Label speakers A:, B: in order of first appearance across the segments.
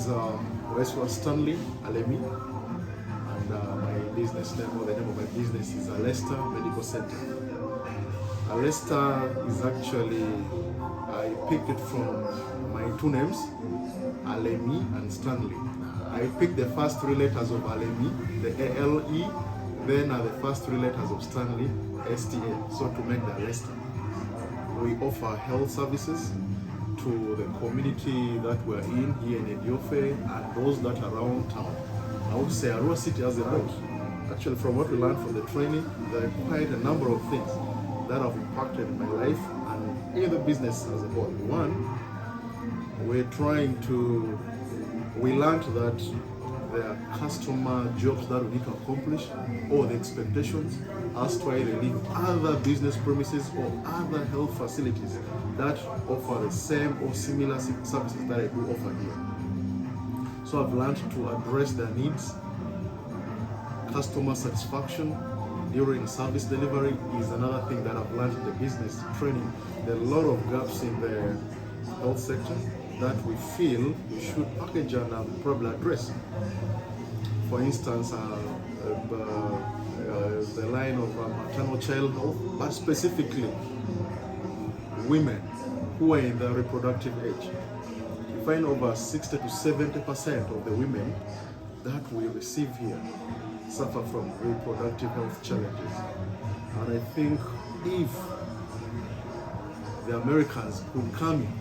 A: is Restaurant Stanley Alemi, and my business name, or the name of my business, is Alesta Medical Center. Alesta is actually, I picked it from my two names, Alemi and Stanley. I picked the first three letters of Alemi, the A-L-E, then the first three letters of Stanley, S-T-A, so to make the Alesta. We offer health services to the community that we're in here in Ediofe and those that are around town. I would say Arua City as a whole. Actually, from what we learned from the training, there are quite a number of things that have impacted my life and in the business as a whole. One, we learned that there are customer jobs that we need to accomplish, or the expectations as to either leave other business premises or other health facilities that offer the same or similar services that I do offer here. So I've learned to address their needs. Customer satisfaction during service delivery is another thing that I've learned in the business training. There are a lot of gaps in the health sector that we feel we should package and probably address. For instance, the line of maternal child health, but specifically women who are in the reproductive age. You find over 60 to 70% of the women that we receive here suffer from reproductive health challenges. And I think if the Americans could come in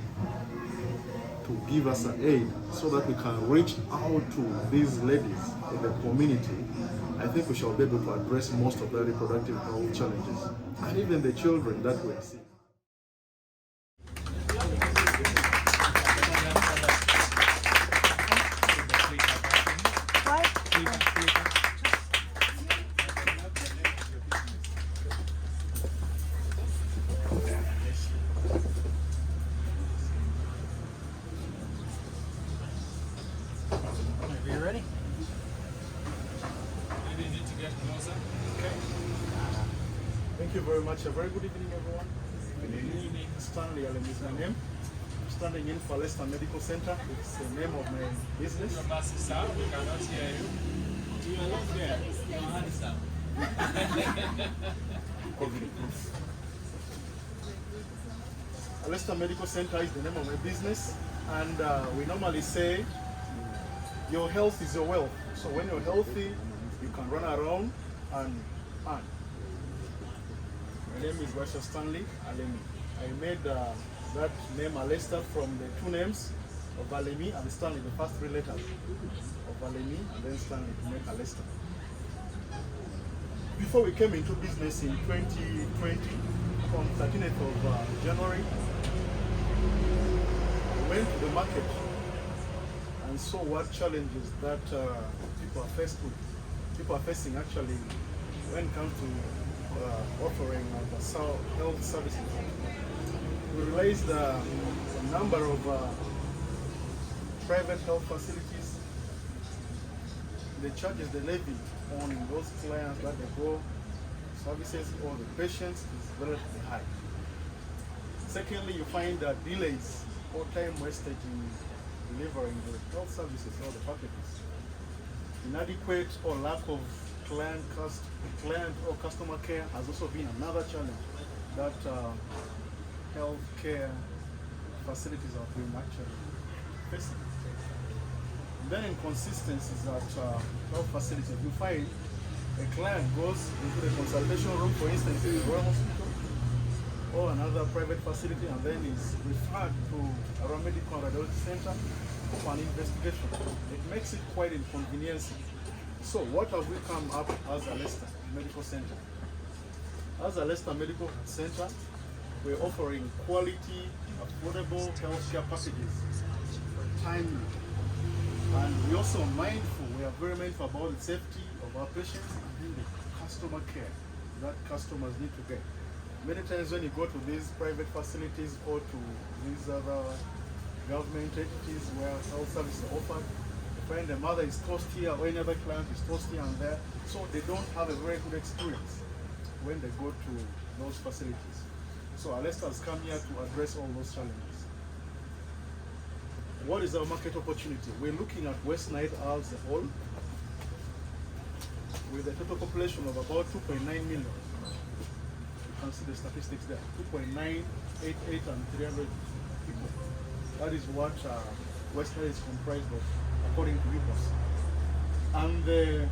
A: to give us an aid so that we can reach out to these ladies in the community, I think we shall be able to address most of the reproductive health challenges and even the children that we see.
B: Are you ready?
C: Maybe you need to get closer.
A: Okay. Thank you very much. A very good evening, everyone.
C: Good evening.
A: Stanley Alemi is my name. I'm standing in for Alesta Medical Center. It's the name of my business.
C: Your glasses out. We cannot hear you. You are not there. Your hand is up.
A: Alesta Medical Center is the name of my business, and we normally say your health is your wealth. So when you're healthy, you can run around and earn. My name is Reciprocal Stanley Alemi. I made that name Alesta from the two names of Alemi and Stanley, the first three letters of Alemi and then Stanley to make Alesta. Before we came into business in 2020, on 13th of January, we went to the market and saw what challenges that people are facing actually when it comes to offering health services. We realized the number of private health facilities, the charges they levy on those clients that they go services or the patients is relatively high. Secondly, you find that delays or time wasted in delivering the health services or the packages. Inadequate or lack of client or customer care has also been another challenge that healthcare facilities have been actually facing. And then inconsistencies at health facilities. You find a client goes into the consultation room, for instance, in a Royal Hospital or another private facility, and then is referred to a medical radiology center for an investigation. It makes it quite inconveniencing. So what have we come up as Alesta Medical Center? As Alesta Medical Center, we're offering quality, affordable healthcare packages, timely, and we're also mindful, we are very mindful about the safety of our patients and the customer care that customers need to get. Many times when you go to these private facilities or to these other government entities where health services are offered, you find the mother is tossed here or any other client is tossed here and there, so they don't have a very good experience when they go to those facilities. So Alesta has come here to address all those challenges. What is our market opportunity? We're looking at West Nile as a whole, with a total population of about 2.9 million. You can see the statistics there, 2.988 and 300 people. That is what West Nile is comprised of, according to UPOS. And the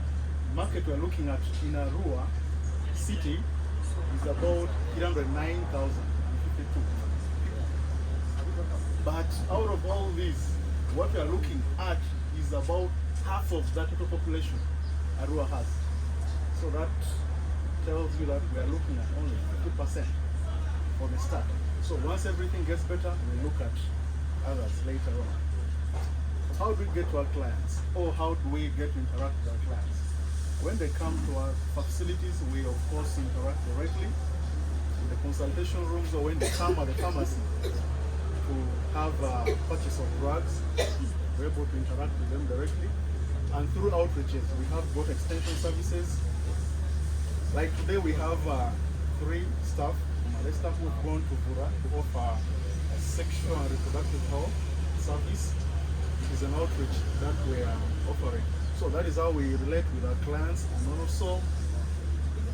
A: market we're looking at in Arua city is about 309,052. But out of all these, what we are looking at is about half of that total population Arua has. So that tells you that we are looking at only 50% for the start. So once everything gets better, we look at others later on. How do we get to our clients? Or how do we get to interact with our clients? When they come to our facilities, we of course interact directly in the consultation rooms, or when they come at the pharmacy to have a purchase of drugs, we're able to interact with them directly. And through outreaches, we have got extension services. Like today, we have 3 staff from Alesta who have gone to Vura to offer a sexual and reproductive health service. It is an outreach that we are offering. So that is how we relate with our clients, and also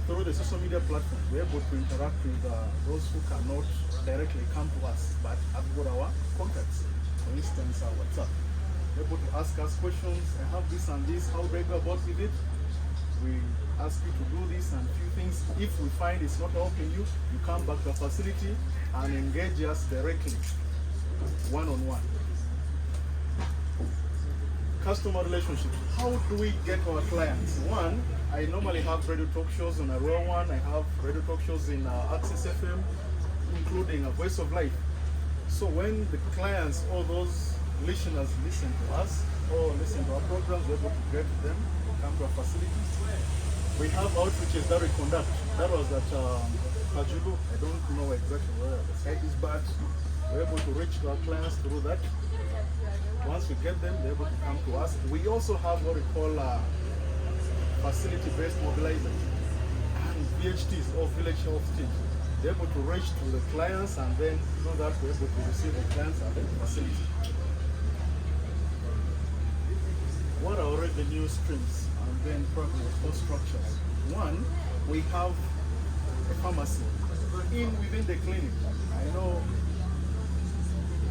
A: through the social media platform, we're able to interact with those who cannot directly come to us, but have got our contacts. For instance, our WhatsApp. They're able to ask us questions. I have this and this. How do I go about with it? We ask you to do this and a few things. If we find it's not helping you, you come back to the facility and engage us directly, one-on-one. Customer relationships. How do we get our clients? One, I normally have radio talk shows on Arua One. I have radio talk shows in Access FM, including a Voice of Life. So when the clients or those listeners listen to us or listen to our programs, we're able to get them, come to our facilities. We have outreaches that we conduct. That was at Pajulu. I don't know exactly where the site is, but we're able to reach our clients through that. Once we get them, they're able to come to us. We also have what we call facility-based mobilizers and VHTs, or village health teams. They're able to reach to the clients, and then through that we're able to receive the clients at the facility. What are our revenue streams and then probably cost structures? One, we have a pharmacy within the clinic. I know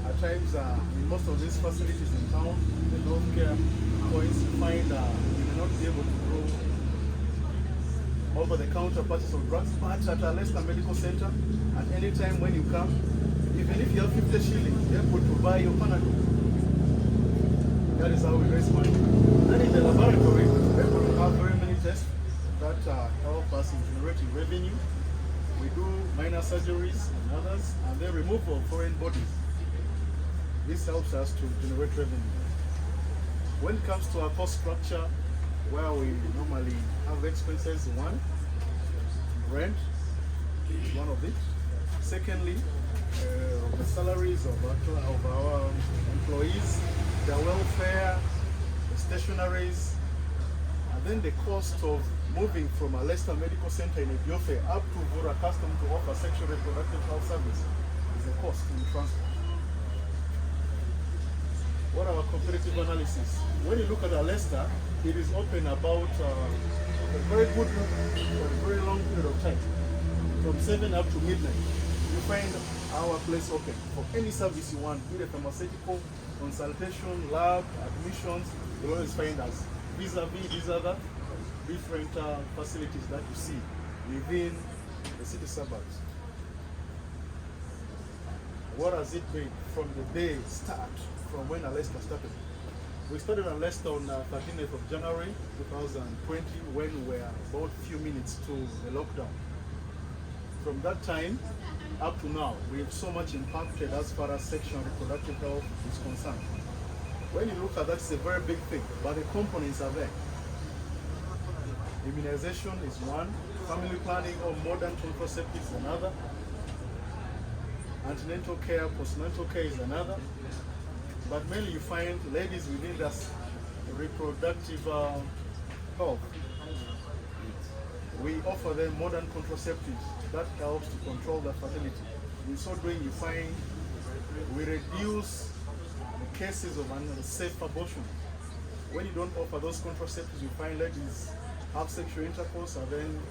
A: at times in most of these facilities in town, the healthcare points, you find you may not be able to go over-the-counter purchase of drugs, but at Alesta Medical Center, at any time when you come, even if you have 50 shillings, you're able to buy your Panadol. That is how we raise money. Then in the laboratory, we're able to have very many tests that help us in generating revenue. We do minor surgeries and others, and then removal of foreign bodies. This helps us to generate revenue. When it comes to our cost structure, where we normally have expenses, one, rent is one of it. Secondly, the salaries of our employees, their welfare, the stationaries, and then the cost of moving from Alesta Medical Center in Ebiofe up to Vura Custom to offer sexual reproductive health service is a cost in transport. What are our competitive analysis? When you look at Alesta, it is open about a very good for a very long period of time, from 7 up to midnight. You find our place open for any service you want, be it pharmaceutical, consultation, lab, admissions. You always find us vis-a-vis these other different facilities that you see within the city suburbs. What has it been from the day start, from when Alesta started? We started Alesta on 13th of January 2020, when we were about a few minutes to the lockdown. From that time up to now, we've so much impacted as far as sexual and reproductive health is concerned. When you look at that, it's a very big thing, but the components are there. Immunization is one, family planning or modern contraceptives is another, antenatal care, postnatal care is another. But mainly you find ladies within this reproductive health. We offer them modern contraceptives that helps to control the fertility. In so doing, you find we reduce the cases of unsafe abortion. When you don't offer those contraceptives, you find ladies have sexual intercourse, and then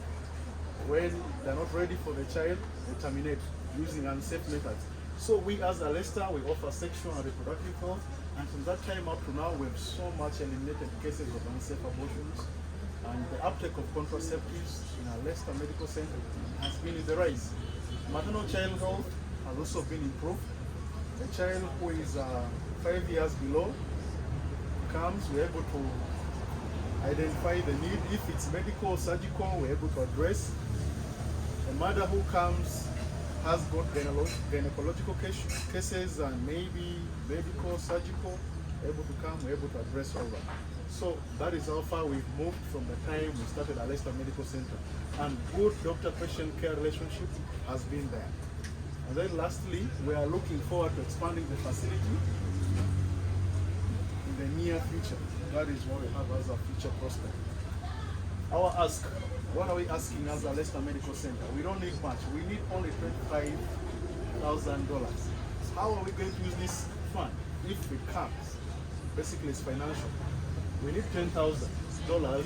A: when they're not ready for the child, they terminate using unsafe methods. So we as Alesta, we offer sexual and reproductive health, and from that time up to now, we've so much eliminated cases of unsafe abortions, and the uptake of contraceptives in Alesta Medical Center has been in the rise. Maternal child health has also been improved. A child who is 5 years below comes, we're able to identify the need. If it's medical or surgical, we're able to address. A mother who comes has got gynecological cases and maybe medical, surgical, able to come, we're able to address all that. So that is how far we've moved from the time we started Alesta Medical Center. And good doctor-patient care relationship has been there. And then lastly, we are looking forward to expanding the facility in the near future. That is what we have as our future prospect. Our ask, what are we asking as Alesta Medical Center? We don't need much. We need only $25,000. How are we going to use this fund? If it comes, basically it's financial. We need $10,000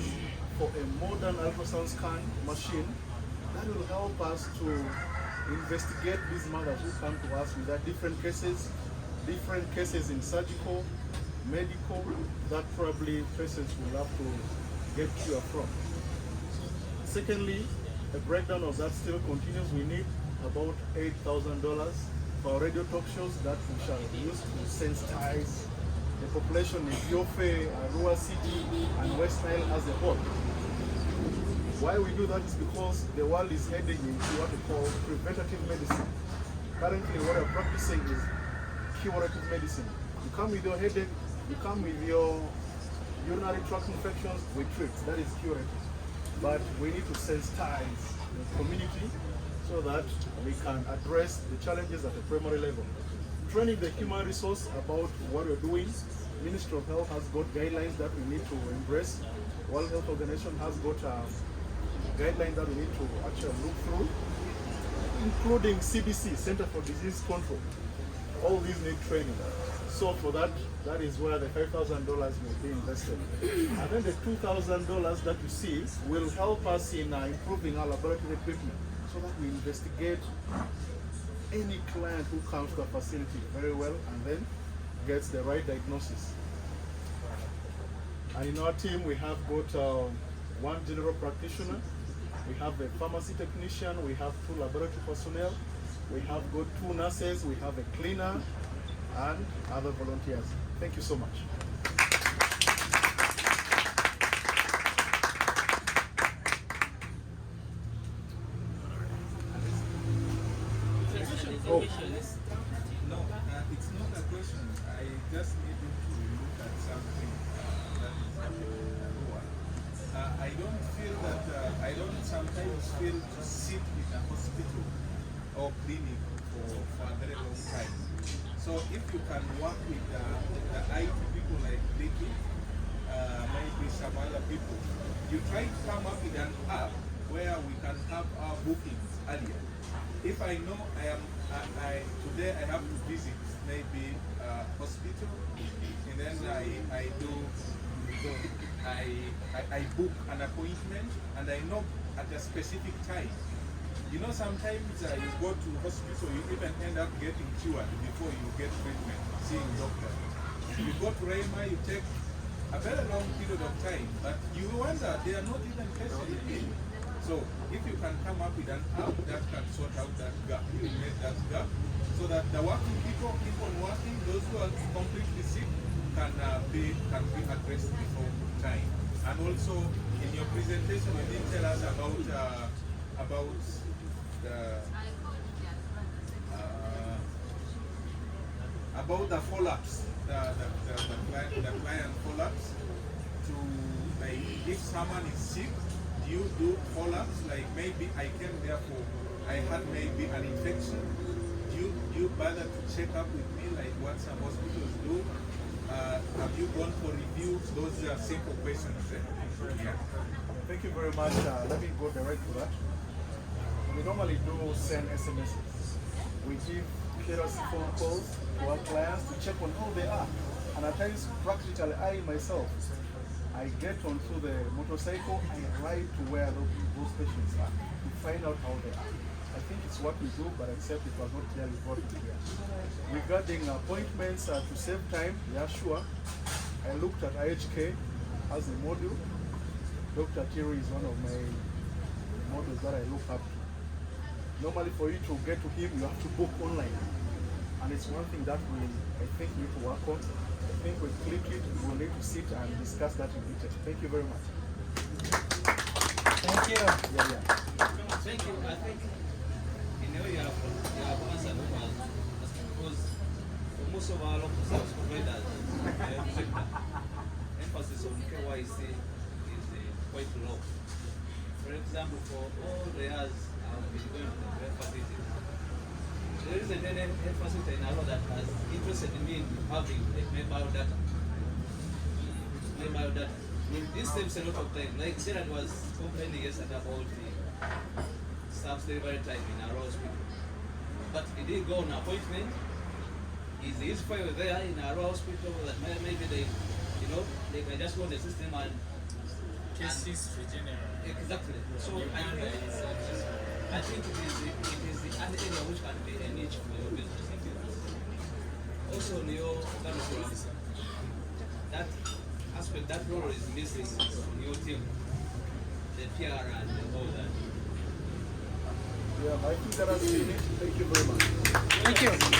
A: for a modern ultrasound scan machine that will help us to investigate these mothers who come to us with their different cases in surgical, medical, that probably patients will have to get cure from. Secondly, the breakdown of that still continues. We need about $8,000 for radio talk shows that we shall use to sensitize the population in Yofe, Arua City, and West Nile as a whole. Why we do that is because the world is heading into what we call preventative medicine. Currently, what we're practicing is curative medicine. You come with your headache, you come with your urinary tract infections, we treat. That is curative. But we need to sensitize the community so that we can address the challenges at the primary level. Training the human resource about what we're doing. Ministry of Health has got guidelines that we need to embrace. World Health Organization has got guidelines that we need to actually look through, including CDC, Center for Disease Control. All these need training. So for that, that is where the $5,000 will be invested. And then the $2,000 that you see will help us in improving our laboratory equipment so that we investigate any client who comes to a facility very well and then gets the right diagnosis. And in our team, we have got one general practitioner, we have a pharmacy technician, we have 2 laboratory personnel, we have got 2 nurses, we have a cleaner, and other volunteers. Thank you so much.
C: No, it's not a question. I just needed to look at something that is happening in Arua. I don't feel that, I don't sometimes feel to sit in a hospital or clinic for a very long time. So if you can work with the IT people like Vicky, maybe some other people, you try to come up with an app where we can have our bookings earlier. If I know today I have to visit maybe a hospital, and then I book an appointment, and I know at a specific time. You know, sometimes you go to hospital, you even end up getting cured before you get treatment, seeing doctor. You go to Rema, you take a very long period of time, but you wonder, they are not even testing it. So if you can come up with an app that can sort out that gap, you make that gap, so that the working people keep on working, those who are completely sick can be addressed before time. And also, in your presentation, you did tell us about the follow-ups, the client follow-ups. To, like, if someone is sick, do you do follow-ups? Like, maybe I came there I had maybe an infection. Do you bother to check up with me, like what some hospitals do? Have you gone for reviews? Those are simple questions. Yeah.
A: Thank you very much. Let me go direct to that. We normally do send SMSs. We give courtesy phone calls to our clients to check on how they are. And at times, practically, I myself, I get onto the motorcycle and ride to where those patients are to find out how they are. I think it's what we do, but except it was not clearly brought in here. Regarding appointments to save time, yeah, sure. I looked at IHK as a module. Dr. Thierry is one of my models that I look up to. Normally for you to get to him, you have to book online. And it's one thing that we, I think, need to work on. I think we click it, we will need to sit and discuss that in detail. Thank you very much.
B: Thank you.
A: Yeah.
D: Thank you. I think you have answered well, because for most of our local service providers, emphasis on KYC is quite low. For example, for all the years I've been going to the facilities, there isn't any facility in Arua that has interested in having mobile data. This saves a lot of time. Like Gerard was complaining yesterday about the staff delivery time in our hospital. But he did go on appointment. Is his file there in our hospital that maybe they can just go on the system and
B: Cases regenerate.
D: exactly. So I think it is the area which can be a niche for your business. Also, in your organization, that aspect, that role is missing in your team, the PR and all that.
A: Yeah, I think that has been it. Thank you very much.
B: Thank you.